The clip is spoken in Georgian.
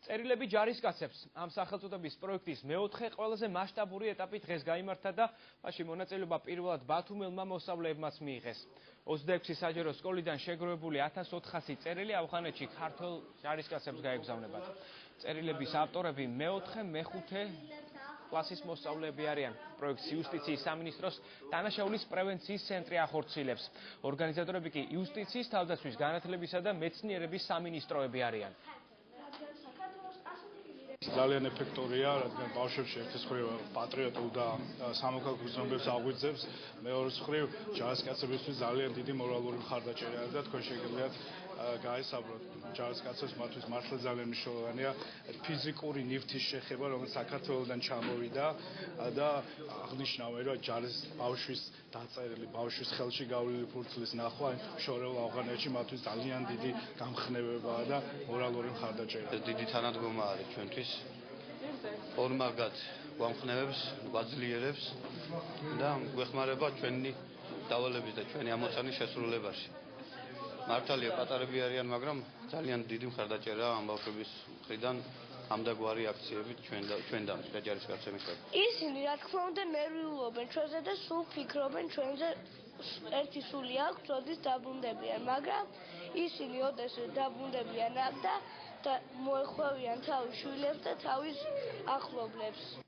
წერილები ჯარისკაცებს ამ სახელწოდების პროექტის მეოთხე ყველაზე მასშტაბური ეტაპი დღეს გაიმართა და მაშინ მონაწილეობა პირველად ბათუმელმა მოსწავლეებმაც მიიღეს. 26 საჯარო სკოლიდან შეგროვებული 1400 წერილი ავღანეთში ქართველ ჯარისკაცებს გაეგზავნებათ. წერილების ავტორები მეოთხე, მეხუთე კლასის მოსწავლეები არიან. პროექტს იუსტიციის სამინისტროს დანაშაულის პრევენციის ცენტრი ახორციელებს. ორგანიზატორები კი იუსტიციის, თავდაცვის, განათლებისა და მეცნიერების სამინისტროები არიან. ძალიან ეფექტურია, რადგან ბავშვებში ერთის მხრივ პატრიოტულ და სამოქალაქო გრძნობებს აღვიძებს, მეორეს მხრივ ჯარისკაცებისთვის ძალიან დიდი მორალური მხარდაჭერაა და თქვენ შეგიძლიათ გაესაუბროთ ჯარისკაცებს, მათთვის მართლა ძალიან მნიშვნელოვანია ფიზიკური ნივთის შეხება, რომელიც საქართველოსდან ჩამოვიდა და აღნიშნავენ, რომ ჯარის ბავშვის დაწერილი, ბავშვის ხელში გავლილი ფურცლის ნახვა შორეულ ავღანეთში მათთვის ძალიან დიდი გამხნევებაა და მორალური მხარდაჭერა. დიდი თანადგომა არის ჩვენთვის. ორმაგად გვამხნევებს, გვაძლიერებს და გვეხმარება ჩვენი დავალების და ჩვენი ამოცანის შესრულებაში. მართალია პატარები არიან, მაგრამ ძალიან დიდი მხარდაჭერაა ამ ბავშვების მხრიდან ამდაგვარი აქციებით ჩვენთან ჯარისკაცების მიერ. ისინი რა თქმა უნდა ნერვიულობენ ჩვენზე და სულ ფიქრობენ ჩვენზე. ერთი სული აქვს, როდის დაბრუნდებიან, მაგრამ ისინი ოდესმე დაბრუნდებიან აქ და მოეხვევიან თავის შვილებს და თავის ახლობლებს.